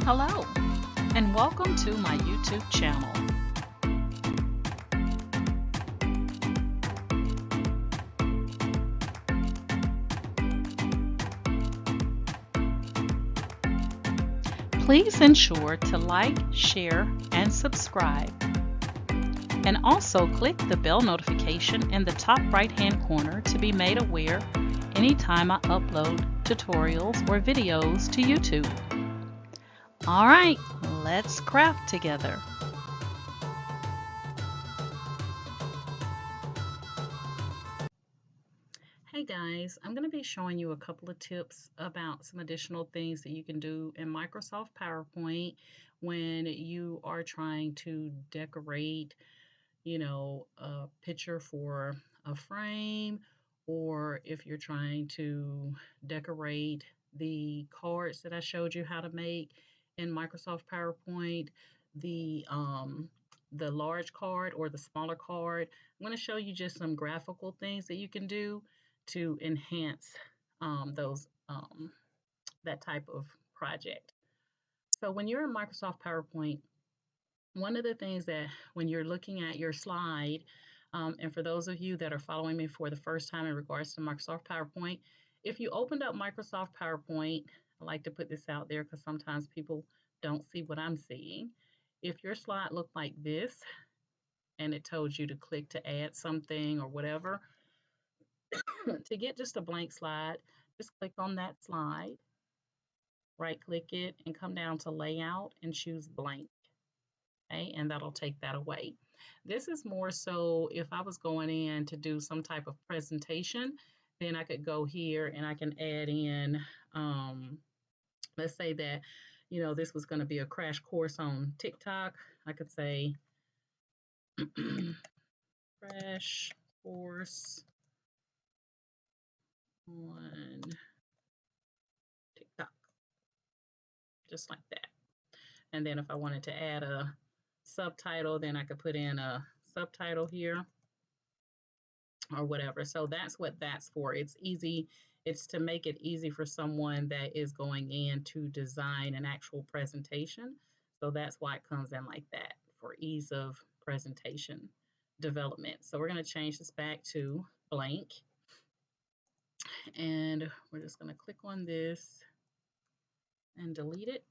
Hello, and welcome to my YouTube channel. Please ensure to like, share, and subscribe. And also click the bell notification in the top right-hand corner to be made aware anytime I upload tutorials or videos to YouTube. All right, let's craft together. Hey guys, I'm going to be showing you a couple of tips about some additional things that you can do in Microsoft PowerPoint when you are trying to decorate, a picture for a frame, or if you're trying to decorate the cards that I showed you how to make in Microsoft PowerPoint, the large card or the smaller card. I'm going to show you just some graphical things that you can do to enhance those that type of project. So when you're in Microsoft PowerPoint, one of the things that when you're looking at your slide, and for those of you that are following me for the first time in regards to Microsoft PowerPoint, if you opened up Microsoft PowerPoint, I like to put this out there because sometimes people don't see what I'm seeing. If your slide looked like this and it told you to click to add something or whatever, to get just a blank slide, just click on that slide, right click it, and come down to layout and choose blank. Okay, and that'll take that away. This is more so if I was going in to do some type of presentation, then I could go here and I can add in, let's say that, this was going to be a crash course on TikTok. I could say crash course on TikTok, just like that. And then if I wanted to add a subtitle, then I could put in a subtitle here or whatever. So that's what that's for. It's easy. It's to make it easy for someone that is going in to design an actual presentation. So that's why it comes in like that, for ease of presentation development. So we're going to change this back to blank. And we're just going to click on this and delete it.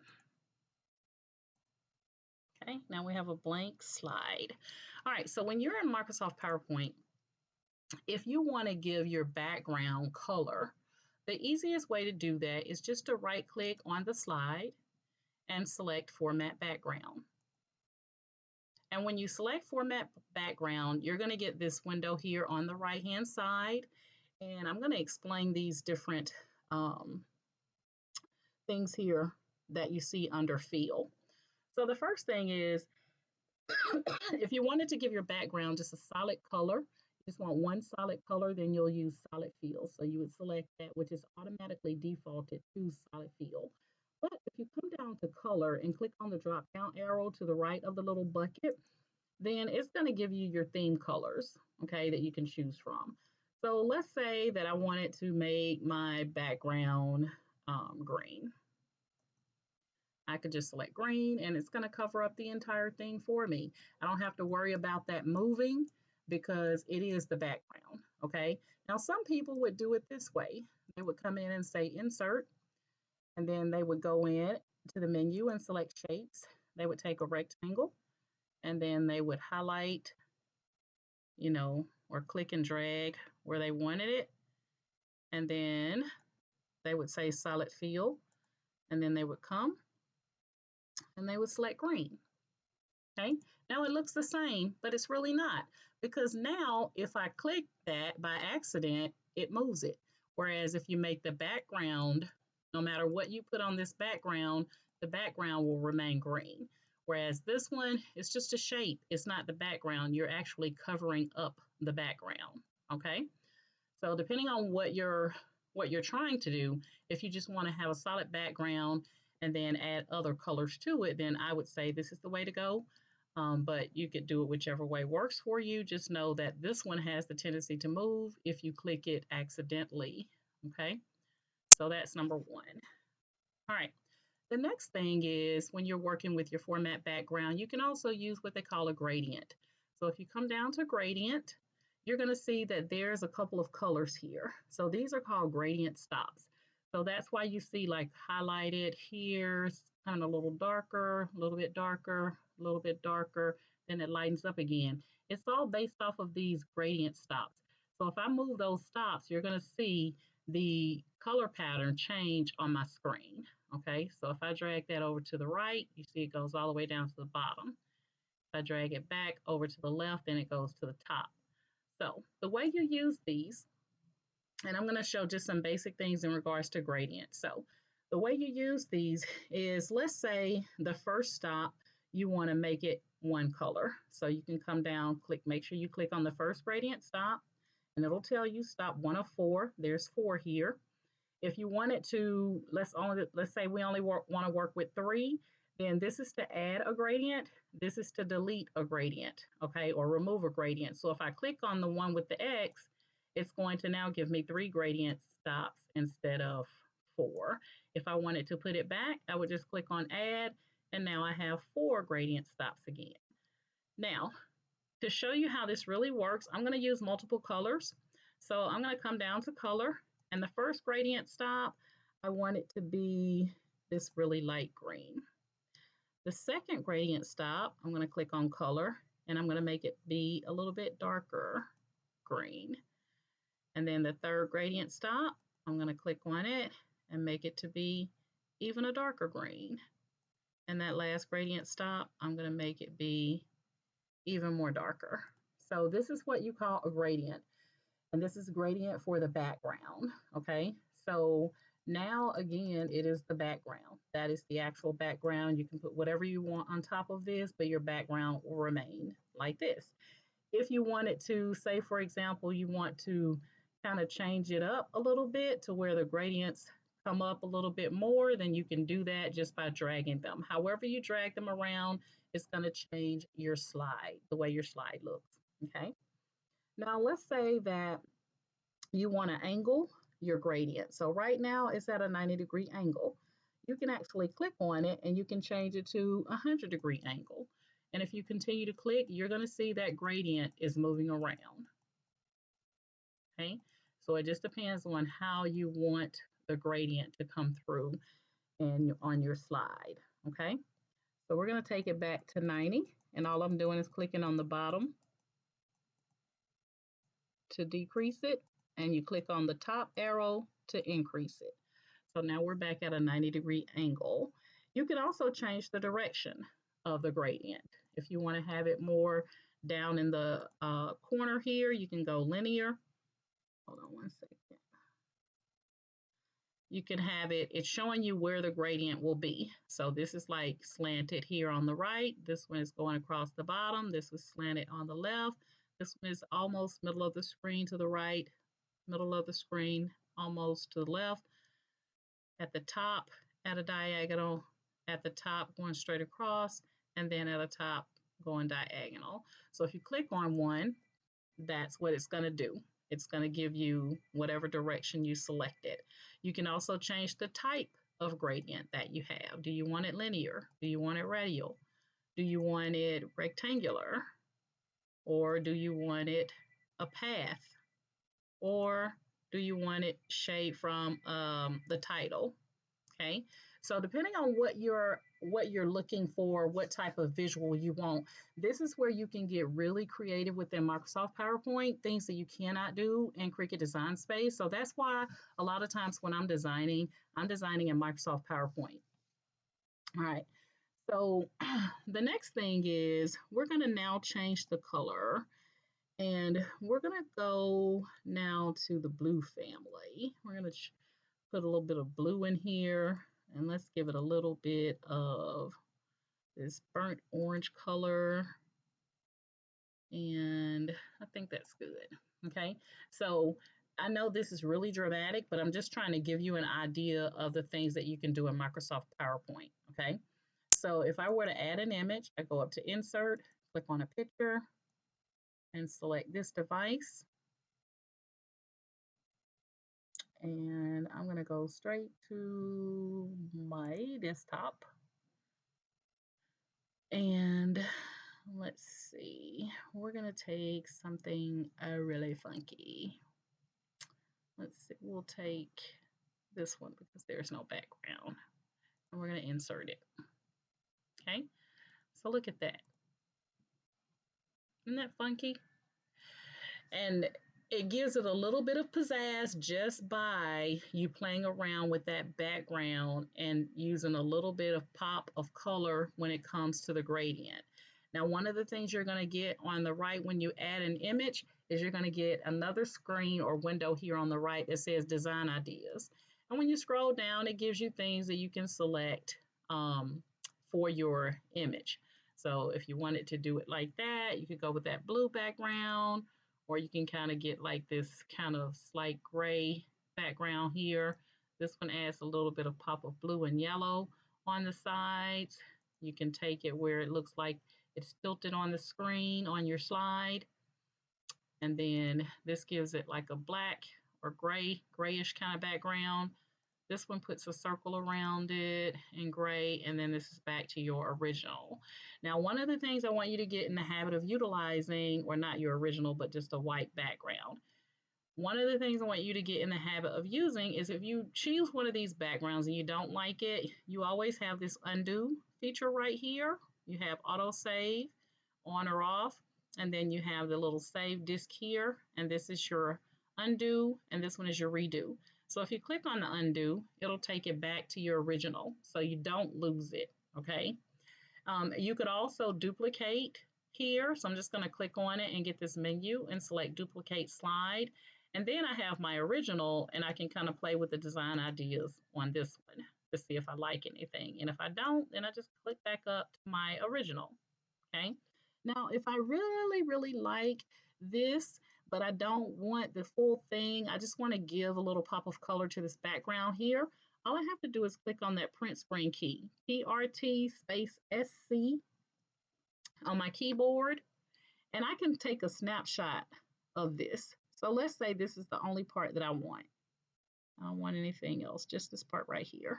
Okay, now we have a blank slide. All right, so when you're in Microsoft PowerPoint, if you want to give your background color, the easiest way to do that is just to right click on the slide and select Format Background. And when you select Format Background, you're going to get this window here on the right hand side. And I'm going to explain these different things here that you see under Fill. So the first thing is, if you wanted to give your background just a solid color, just want one solid color, then you'll use solid fill. So you would select that, which is automatically defaulted to solid fill. But if you come down to color and click on the drop down arrow to the right of the little bucket, then it's going to give you your theme colors, okay, that you can choose from. So let's say that I wanted to make my background green. I could just select green and it's going to cover up the entire thing for me. I don't have to worry about that moving because it is the background, okay? Now, some people would do it this way. They would come in and say insert, and then they would go in to the menu and select shapes. They would take a rectangle and then they would highlight, or click and drag where they wanted it. And then they would say solid fill, and then they would come and they would select green. Okay, now it looks the same, but it's really not, because now if I click that by accident, it moves it. Whereas if you make the background, no matter what you put on this background, the background will remain green. Whereas this one is just a shape. It's not the background. You're actually covering up the background. Okay, so depending on what you're trying to do, if you just want to have a solid background and then add other colors to it, then I would say this is the way to go. But you could do it whichever way works for you. Just know that this one has the tendency to move if you click it accidentally. Okay, so that's number one. All right, The next thing is when you're working with your format background, you can also use what they call a gradient. So if you come down to gradient, you're going to see that there's a couple of colors here. So these are called gradient stops. So that's why you see like highlighted here, it's kind of a little darker, a little bit darker, a little bit darker, then it lightens up again. It's all based off of these gradient stops. So if I move those stops, you're going to see the color pattern change on my screen. Okay, so if I drag that over to the right, you see it goes all the way down to the bottom. If I drag it back over to the left, then it goes to the top. So the way you use these, and I'm going to show just some basic things in regards to gradient. So the way you use these is, let's say the first stop, you want to make it one color. So you can come down, click, make sure you click on the first gradient stop, and it'll tell you stop 1 of 4. There's 4 here. If you wanted to, let's say we only want to work with 3, then this is to add a gradient. This is to delete a gradient, okay, or remove a gradient. So if I click on the one with the X, it's going to now give me 3 gradient stops instead of 4. If I wanted to put it back, I would just click on add, and now I have 4 gradient stops again. Now, to show you how this really works, I'm going to use multiple colors. So I'm going to come down to color, and the first gradient stop, I want it to be this really light green. The second gradient stop, I'm going to click on color, and I'm going to make it be a little bit darker green. And then the third gradient stop, I'm going to click on it and make it to be even a darker green. And that last gradient stop, I'm going to make it be even more darker. So this is what you call a gradient. And this is a gradient for the background, okay? So now, again, it is the background. That is the actual background. You can put whatever you want on top of this, but your background will remain like this. If you wanted to, say, for example, you want to kind of change it up a little bit to where the gradients come up a little bit more, then you can do that just by dragging them. However you drag them around, it's going to change your slide, the way your slide looks, okay? Now, let's say that you want to angle your gradient. So right now it's at a 90-degree angle. You can actually click on it and you can change it to a 100-degree angle. And if you continue to click, you're going to see that gradient is moving around. Okay, so it just depends on how you want the gradient to come through and on your slide. Okay, so we're going to take it back to 90, and all I'm doing is clicking on the bottom to decrease it, and you click on the top arrow to increase it. So now we're back at a 90-degree angle. You can also change the direction of the gradient. If you want to have it more down in the corner here, you can go linear. Hold on one second. You can have it, it's showing you where the gradient will be. So this is like slanted here on the right. This one is going across the bottom. This was slanted on the left. This one is almost middle of the screen to the right, middle of the screen, almost to the left. At the top, at a diagonal, at the top going straight across, and then at the top going diagonal. So if you click on one, that's what it's going to do. It's going to give you whatever direction you selected. You can also change the type of gradient that you have. Do you want it linear? Do you want it radial? Do you want it rectangular? Or do you want it a path? Or do you want it shade from the title? Okay, so depending on what you're looking for, what type of visual you want, this is where you can get really creative within Microsoft PowerPoint, things that you cannot do in Cricut Design Space. So that's why a lot of times when I'm designing in Microsoft PowerPoint. All right, so the next thing is we're going to now change the color. And we're going to go now to the blue family. We're going to put a little bit of blue in here, and let's give it a little bit of this burnt orange color, and I think that's good. Okay, so I know this is really dramatic, but I'm just trying to give you an idea of the things that you can do in Microsoft PowerPoint. Okay, so if I were to add an image, I go up to Insert, click on a picture, and select this device. And I'm going to go straight to my desktop. And let's see, we're going to take something really funky. Let's see, we'll take this one because there's no background. And we're going to insert it. Okay, so look at that. Isn't that funky? And it gives it a little bit of pizzazz just by you playing around with that background and using a little bit of pop of color when it comes to the gradient. Now, one of the things you're going to get on the right when you add an image is you're going to get another screen or window here on the right that says design ideas. And when you scroll down, it gives you things that you can select for your image. So if you wanted to do it like that, you could go with that blue background, or you can kind of get like this kind of slight gray background here. This one adds a little bit of pop of blue and yellow on the sides. You can take it where it looks like it's tilted on the screen on your slide. And then this gives it like a black or grayish kind of background. This one puts a circle around it in gray, and then this is back to your original. Now, one of the things I want you to get in the habit of utilizing, or not your original, but just a white background. One of the things I want you to get in the habit of using is if you choose one of these backgrounds and you don't like it, you always have this undo feature right here. You have auto save on or off, and then you have the little save disk here, and this is your undo, and this one is your redo. So if you click on the undo, it'll take it back to your original so you don't lose it, okay? You could also duplicate here. So I'm just going to click on it and get this menu and select duplicate slide. And then I have my original, and I can kind of play with the design ideas on this one to see if I like anything. And if I don't, then I just click back up to my original, okay? Now, if I really, really like this, but I don't want the full thing, I just want to give a little pop of color to this background here. All I have to do is click on that print screen key, PRT space SC on my keyboard, and I can take a snapshot of this. So let's say this is the only part that I want. I don't want anything else, just this part right here,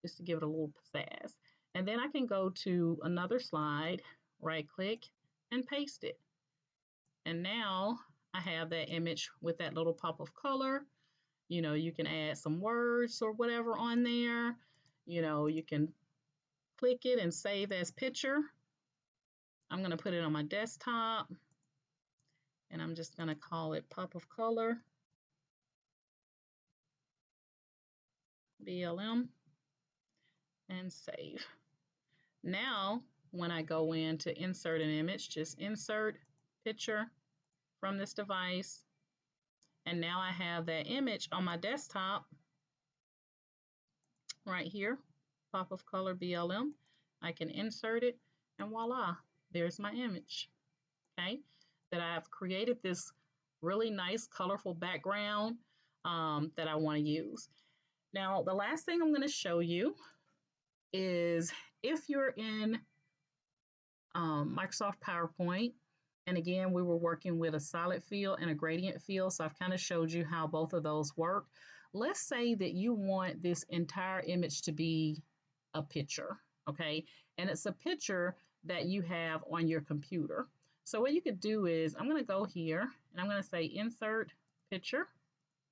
just to give it a little pizzazz. And then I can go to another slide, right click, and paste it. And now I have that image with that little pop of color. You know, you can add some words or whatever on there. You know, you can click it and save as picture. I'm going to put it on my desktop, and I'm just going to call it pop of color, BLM, and save. Now, when I go in to insert an image, just insert picture from this device. And now I have that image on my desktop right here, pop of color BLM. I can insert it, and voila, there's my image, okay? That I've created this really nice, colorful background that I want to use. Now, the last thing I'm going to show you is if you're in Microsoft PowerPoint, and again, we were working with a solid fill and a gradient fill, so I've kind of showed you how both of those work. Let's say that you want this entire image to be a picture, okay? And it's a picture that you have on your computer. So what you could do is, I'm going to go here, and I'm going to say Insert Picture,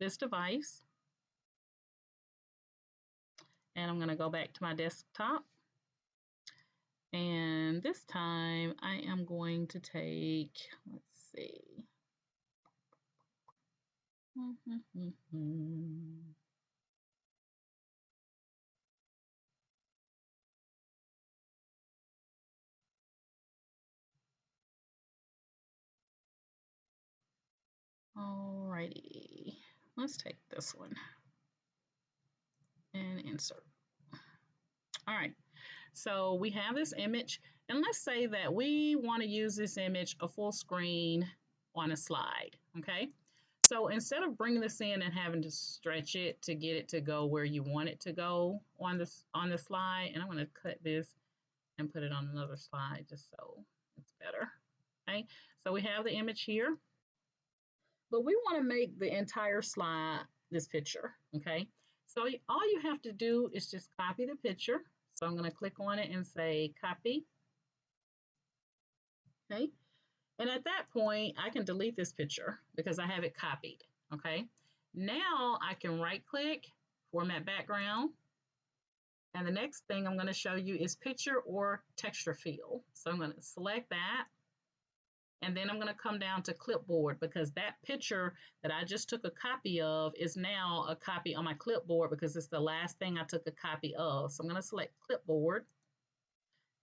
this device. And I'm going to go back to my desktop. And this time I am going to take, let's see. Alrighty, let's take this one and insert. All right, so we have this image, and let's say that we want to use this image a full screen on a slide, okay? So instead of bringing this in and having to stretch it to get it to go where you want it to go on the slide, and I'm going to cut this and put it on another slide just so it's better, okay? So we have the image here, but we want to make the entire slide this picture, okay? So all you have to do is just copy the picture. So I'm going to click on it and say copy, okay? And at that point, I can delete this picture because I have it copied, okay? Now I can right click, format background, and the next thing I'm going to show you is picture or texture fill. So I'm going to select that. And then I'm going to come down to clipboard because that picture that I just took a copy of is now a copy on my clipboard because it's the last thing I took a copy of. So I'm going to select clipboard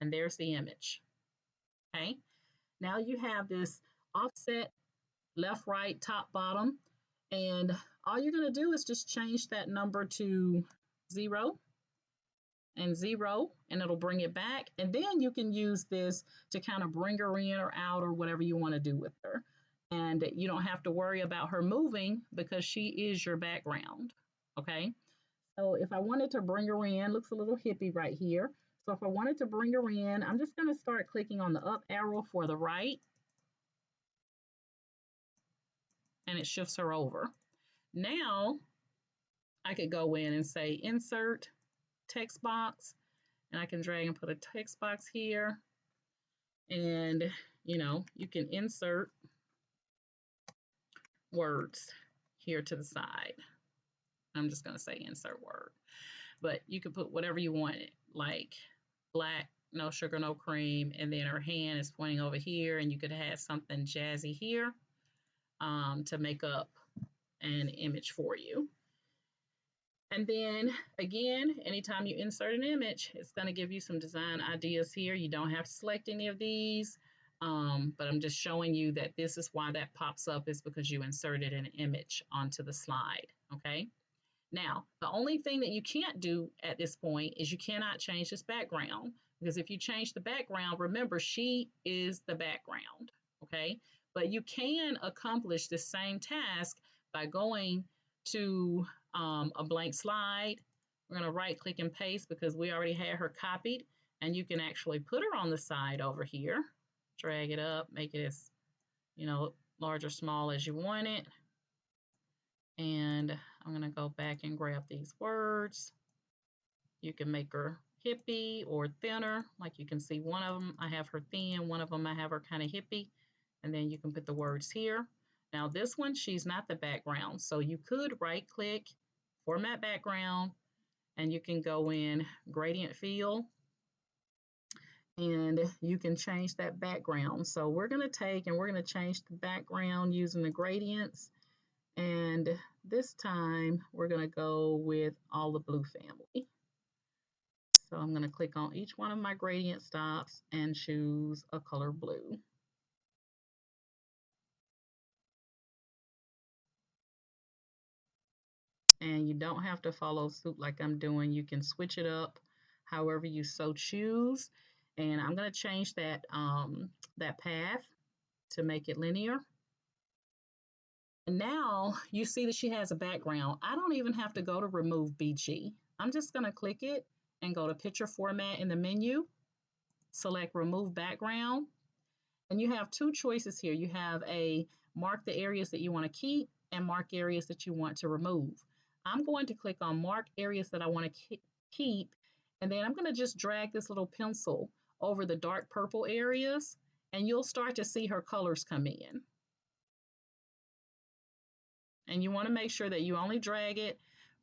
and there's the image. Okay. Now you have this offset left, right, top, bottom. And all you're going to do is just change that number to 0 and 0, and it'll bring it back. And then you can use this to kind of bring her in or out or whatever you want to do with her. And you don't have to worry about her moving because she is your background. Okay. So if I wanted to bring her in, looks a little hippie right here. So if I wanted to bring her in, I'm just going to start clicking on the up arrow for the right, and it shifts her over. Now I could go in and say insert text box, and I can drag and put a text box here. And, you can insert words here to the side. I'm just going to say insert word, but you could put whatever you want, like black, no sugar, no cream. And then her hand is pointing over here, and you could have something jazzy here to make up an image for you. And then again, anytime you insert an image, it's going to give you some design ideas here. You don't have to select any of these, but I'm just showing you that this is why that pops up is because you inserted an image onto the slide, okay? Now, the only thing that you can't do at this point is you cannot change this background because if you change the background, remember, she is the background, okay? But you can accomplish the same task by going to a blank slide. We're going to right click and paste because we already had her copied, and you can actually put her on the side over here, drag it up, make it as, large or small as you want it. And I'm going to go back and grab these words. You can make her hippie or thinner. Like you can see one of them, I have her thin, one of them I have her kind of hippie. And then you can put the words here. Now this one, she's not the background. So you could right click, format background, and you can go in gradient fill, and you can change that background. So we're going to take and we're going to change the background using the gradients. And this time we're going to go with all the blue family. So I'm going to click on each one of my gradient stops and choose a color blue. And you don't have to follow suit like I'm doing. You can switch it up however you so choose. And I'm going to change that, that path to make it linear. And now you see that she has a background. I don't even have to go to remove BG. I'm just going to click it and go to picture format in the menu, select remove background. And you have two choices here. You have a mark the areas that you want to keep and mark areas that you want to remove. I'm going to click on mark areas that I want to keep. And then I'm going to just drag this little pencil over the dark purple areas, and you'll start to see her colors come in. And you want to make sure that you only drag it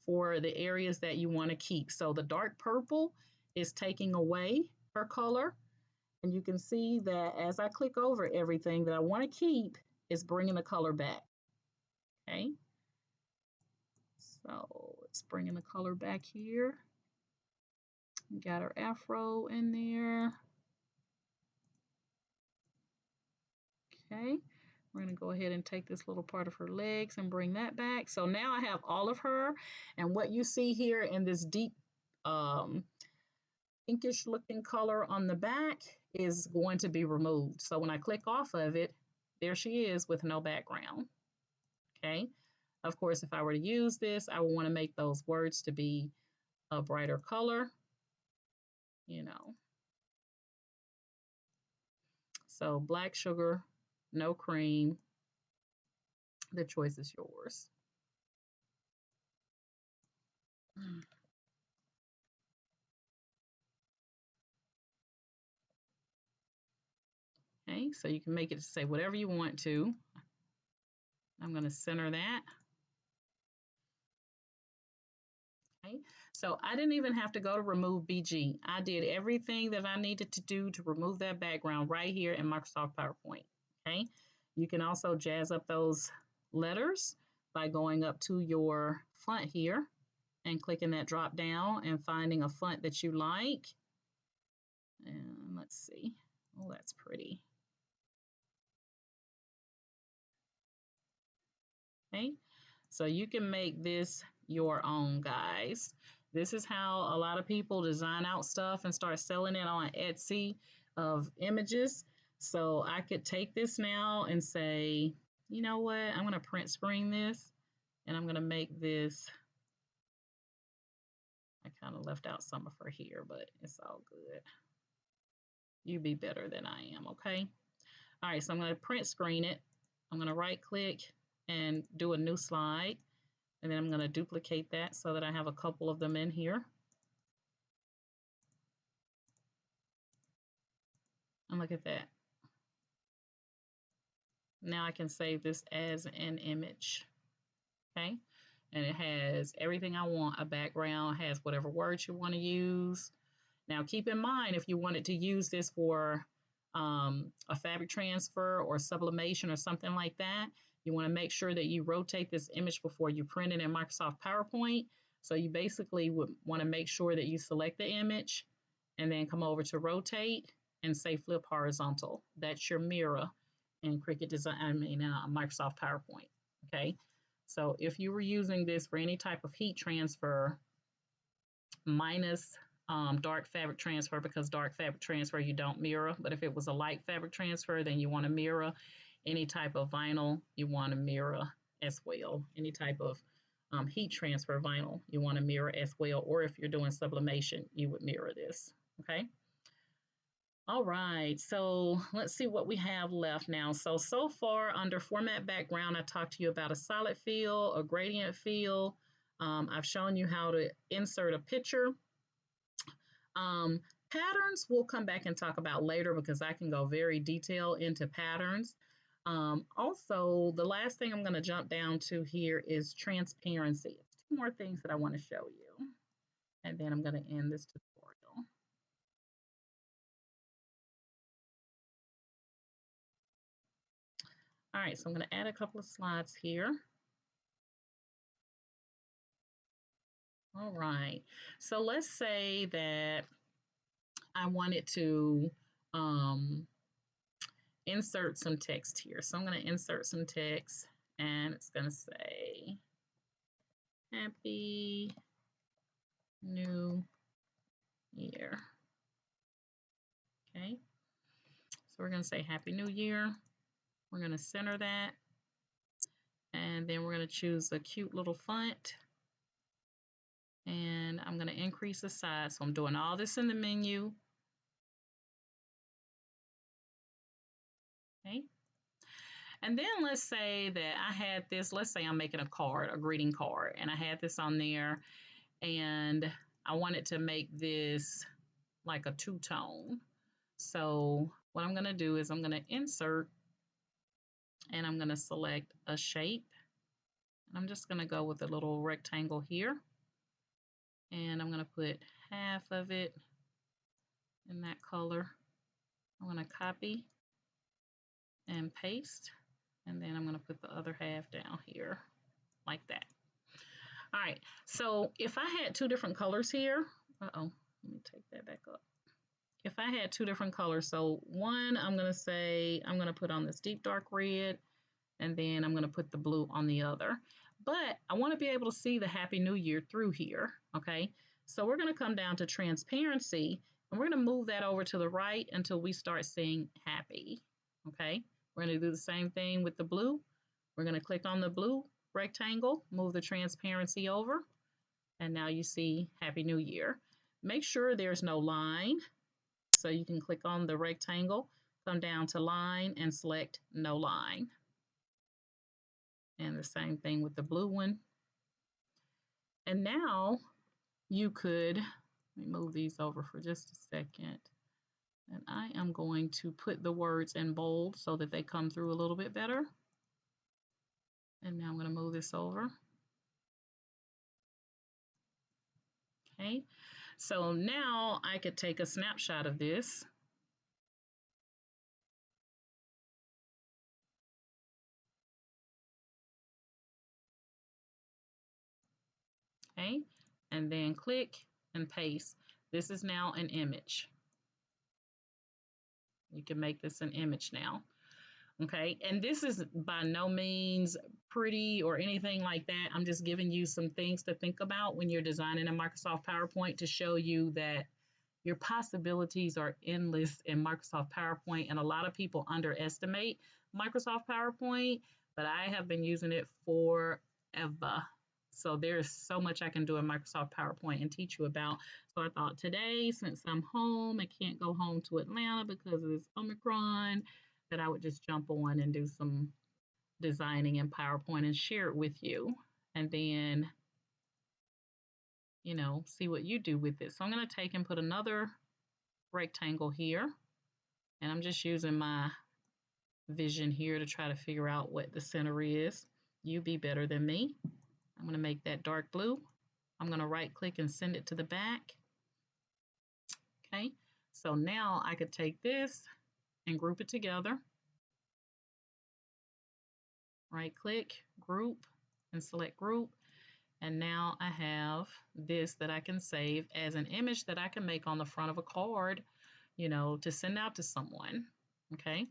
for the areas that you want to keep. So the dark purple is taking away her color. And you can see that as I click over everything that I want to keep, it's bringing the color back. Okay. So it's bringing the color back here. We got our afro in there. Okay. We're going to go ahead and take this little part of her legs and bring that back. So now I have all of her. And what you see here in this deep pinkish looking color on the back is going to be removed. So when I click off of it, there she is with no background. Okay. Of course, if I were to use this, I would want to make those words to be a brighter color, So black sugar, no cream. The choice is yours. Okay, so you can make it say whatever you want to. I'm going to center that. Okay, so I didn't even have to go to remove BG. I did everything that I needed to do to remove that background right here in Microsoft PowerPoint. Okay, you can also jazz up those letters by going up to your font here and clicking that drop down and finding a font that you like. And let's see. Oh, that's pretty. Okay, so you can make this your own, guys. This is how a lot of people design out stuff and start selling it on Etsy of images. So I could take this now and say, you know what, I'm going to print screen this and I'm going to make this. I kind of left out some of her here, but it's all good. You be better than I am, okay? All right, so I'm going to print screen it. I'm going to right click and do a new slide. And then I'm going to duplicate that so that I have a couple of them in here. And look at that. Now I can save this as an image. Okay. And it has everything I want. A background, has whatever words you want to use. Now keep in mind, if you wanted to use this for a fabric transfer or sublimation or something like that, you want to make sure that you rotate this image before you print it in Microsoft PowerPoint. So you basically would want to make sure that you select the image and then come over to rotate and say flip horizontal. That's your mirror in Cricut Design, Microsoft PowerPoint. Okay. So if you were using this for any type of heat transfer, minus dark fabric transfer, because dark fabric transfer you don't mirror, but if it was a light fabric transfer, then you want to mirror. Any type of vinyl you want to mirror as well. Any type of heat transfer vinyl you want to mirror as well, or if you're doing sublimation, you would mirror this. Okay. All right, so let's see what we have left now. So far under format background, I talked to you about a solid fill, a gradient fill. I've shown you how to insert a picture. Patterns we'll come back and talk about later because I can go very detailed into patterns. Also, the last thing I'm going to jump down to here is transparency. Two more things that I want to show you, and then I'm going to end this tutorial. All right, so I'm going to add a couple of slides here. All right, so let's say that I wanted to insert some text here. So I'm going to insert some text and it's going to say, Happy New Year. Okay, so we're going to say Happy New Year. We're going to center that. And then we're going to choose a cute little font. And I'm going to increase the size. So I'm doing all this in the menu. Okay. And then let's say that I had this, let's say I'm making a card, a greeting card, and I had this on there and I wanted to make this like a two-tone. So what I'm going to do is I'm going to insert and I'm going to select a shape. And I'm just going to go with a little rectangle here. And I'm going to put half of it in that color. I'm going to copy and paste. And then I'm going to put the other half down here like that. All right, so if I had two different colors here, let me take that back up. If I had two different colors, so one I'm going to say, I'm going to put on this deep dark red, and then I'm going to put the blue on the other. But I want to be able to see the Happy New Year through here, okay? So we're going to come down to transparency, and we're going to move that over to the right until we start seeing happy, okay? We're going to do the same thing with the blue. We're going to click on the blue rectangle, move the transparency over, and now you see Happy New Year. Make sure there's no line, so you can click on the rectangle, come down to line, and select no line. And the same thing with the blue one. And now you could, let me move these over for just a second. And I am going to put the words in bold so that they come through a little bit better. And now I'm going to move this over. Okay, so now I could take a snapshot of this. Okay, and then click and paste. This is now an image. You can make this an image now. Okay, and this is by no means pretty or anything like that. I'm just giving you some things to think about when you're designing a Microsoft PowerPoint to show you that your possibilities are endless in Microsoft PowerPoint, and a lot of people underestimate Microsoft PowerPoint, but I have been using it forever. So there's so much I can do in Microsoft PowerPoint and teach you about. So I thought today, since I'm home, I can't go home to Atlanta because of this Omicron, that I would just jump on and do some designing in PowerPoint and share it with you. And then, you know, see what you do with it. So I'm going to take and put another rectangle here. And I'm just using my vision here to try to figure out what the center is. You be better than me. I'm going to make that dark blue. I'm going to right click and send it to the back. Okay, so now I could take this and group it together. Right click, group, and select group. And now I have this that I can save as an image that I can make on the front of a card, you know, to send out to someone. Okay.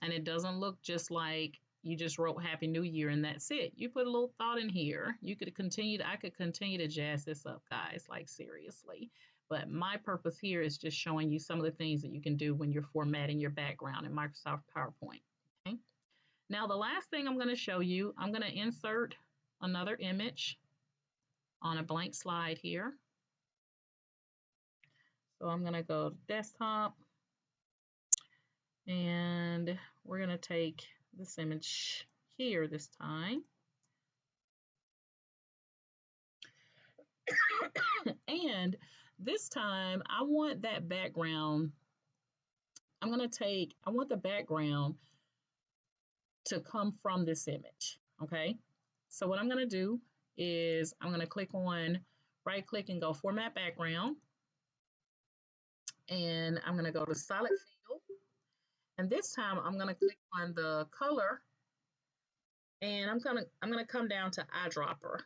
And it doesn't look just like you just wrote Happy New Year and that's it. You put a little thought in here. You could continue to, I could continue to jazz this up, guys, like seriously. But my purpose here is just showing you some of the things that you can do when you're formatting your background in Microsoft PowerPoint. Okay. Now, the last thing I'm going to show you, I'm going to insert another image on a blank slide here. So I'm going to go to desktop, and we're going to take this image here this time. And this time I want that background, I want the background to come from this image, okay? So what I'm going to do is I'm going to click on, right click and go Format Background. And I'm going to go to Solid Fill. And this time I'm going to click on the color, and I'm going to come down to eyedropper.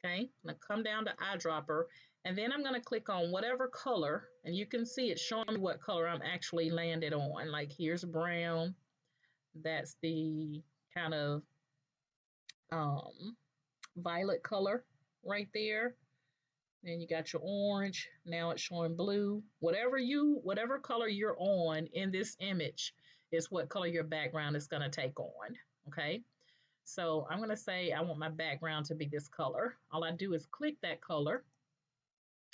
Okay, I'm going to come down to eyedropper, and then I'm going to click on whatever color, and you can see it showing me what color I'm actually landed on. Like here's brown, that's the kind of violet color right there. Then you got your orange, now it's showing blue. Whatever color you're on in this image is what color your background is going to take on, okay? So I'm going to say I want my background to be this color. All I do is click that color,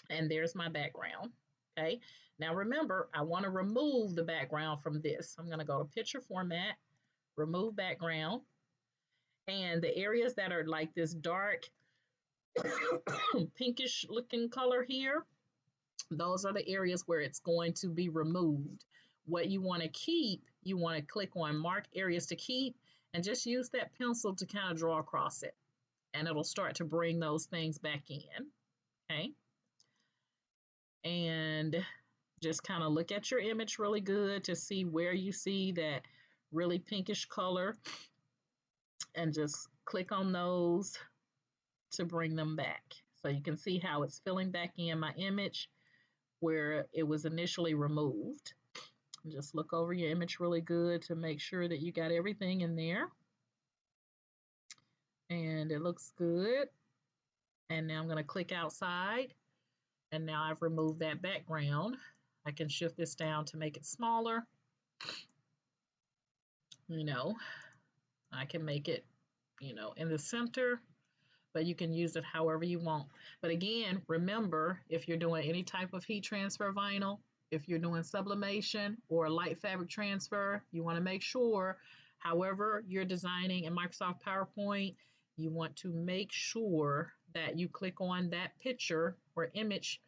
and there's my background, okay? Now remember, I want to remove the background from this. I'm going to go to Picture Format, Remove Background, and the areas that are like this dark pinkish looking color here, those are the areas where it's going to be removed. What you want to keep, you want to click on Mark Areas to Keep, and just use that pencil to kind of draw across it, and it'll start to bring those things back in, okay? And just kind of look at your image really good to see where you see that really pinkish color, and just click on those to bring them back. So you can see how it's filling back in my image where it was initially removed. Just look over your image really good to make sure that you got everything in there. And it looks good. And now I'm going to click outside. And now I've removed that background. I can shift this down to make it smaller. You know, I can make it, you know, in the center, but you can use it however you want. But again, remember, if you're doing any type of heat transfer vinyl, if you're doing sublimation or light fabric transfer, you want to make sure, however you're designing in Microsoft PowerPoint, you want to make sure that you click on that picture or image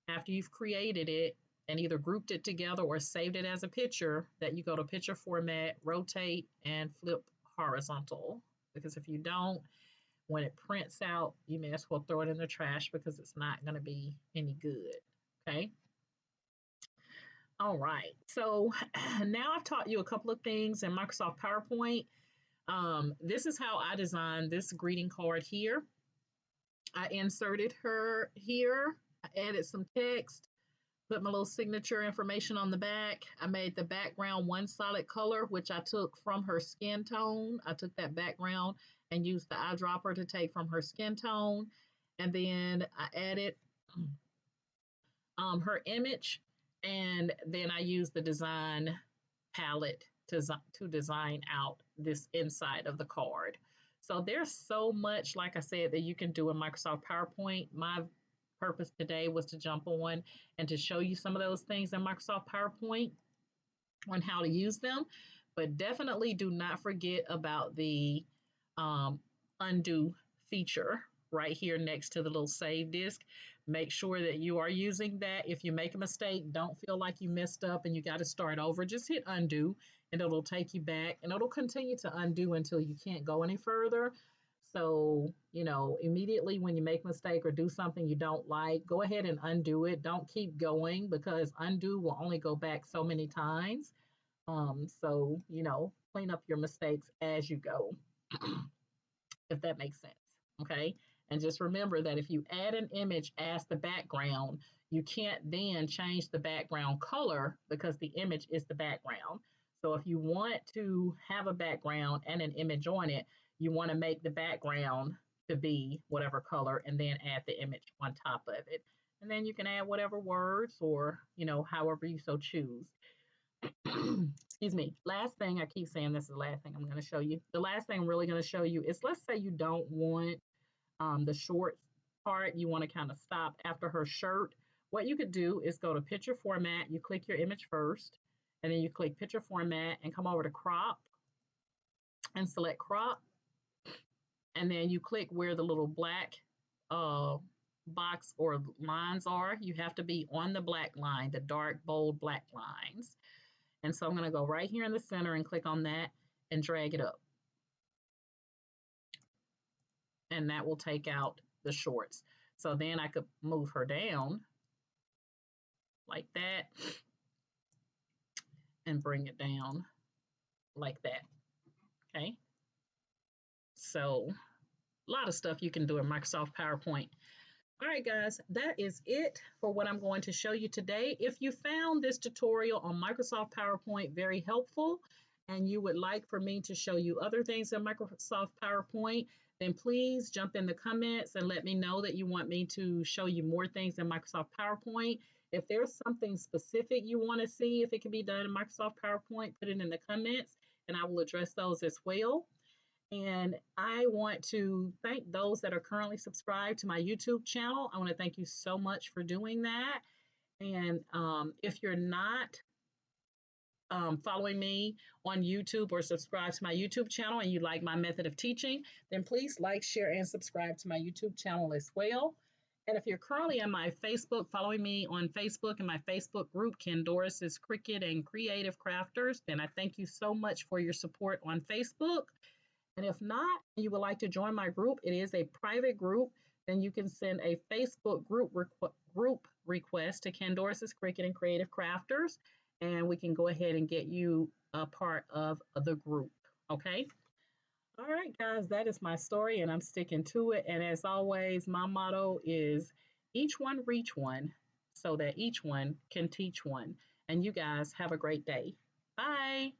after you've created it and either grouped it together or saved it as a picture, that you go to picture format, rotate, and flip horizontal. Because if you don't, when it prints out, you may as well throw it in the trash because it's not going to be any good. Okay. All right. So now I've taught you a couple of things in Microsoft PowerPoint. This is how I designed this greeting card here. I inserted her here. I added some text, put my little signature information on the back. I made the background one solid color, which I took from her skin tone. I took that background and used the eyedropper to take from her skin tone. And then I added her image, and then I used the design palette to design out this inside of the card. So there's so much, like I said, that you can do in Microsoft PowerPoint. My purpose today was to jump on and to show you some of those things in Microsoft PowerPoint on how to use them. But definitely do not forget about the undo feature right here next to the little save disk. Make sure that you are using that. If you make a mistake, don't feel like you messed up and you got to start over. Just hit undo and it'll take you back, and it'll continue to undo until you can't go any further. So, immediately when you make a mistake or do something you don't like, go ahead and undo it. Don't keep going, because undo will only go back so many times. So, clean up your mistakes as you go, if that makes sense. Okay. And just remember that if you add an image as the background, you can't then change the background color because the image is the background. So if you want to have a background and an image on it, you want to make the background to be whatever color and then add the image on top of it. And then you can add whatever words or, however you so choose. Excuse me. Last thing, I keep saying this is the last thing I'm going to show you. The last thing I'm really going to show you is, let's say you don't want the short part, you want to kind of stop after her shirt. What you could do is go to picture format, you click your image first, and then you click picture format and come over to crop and select crop. And then you click where the little black box or lines are. You have to be on the black line, the dark, bold black lines. And so I'm going to go right here in the center and click on that and drag it up. And that will take out the shorts. So then I could move her down like that and bring it down like that. Okay. So a lot of stuff you can do in Microsoft PowerPoint. All right, guys, that is it for what I'm going to show you today. If you found this tutorial on Microsoft PowerPoint very helpful and you would like for me to show you other things in Microsoft PowerPoint, then please jump in the comments and let me know that you want me to show you more things in Microsoft PowerPoint. If there's something specific you want to see, if it can be done in Microsoft PowerPoint, put it in the comments and I will address those as well. And I want to thank those that are currently subscribed to my YouTube channel. I want to thank you so much for doing that. And if you're not following me on YouTube or subscribe to my YouTube channel and you like my method of teaching, then please like, share, and subscribe to my YouTube channel as well. And if you're currently on my Facebook, following me on Facebook in my Facebook group, Candoris's Cricut and Creative Crafters, then I thank you so much for your support on Facebook. And if not, you would like to join my group, it is a private group, then you can send a Facebook group request to Candoris's Cricut and Creative Crafters, and we can go ahead and get you a part of the group, okay? All right, guys, that is my story, and I'm sticking to it. And as always, my motto is each one reach one so that each one can teach one. And you guys have a great day. Bye.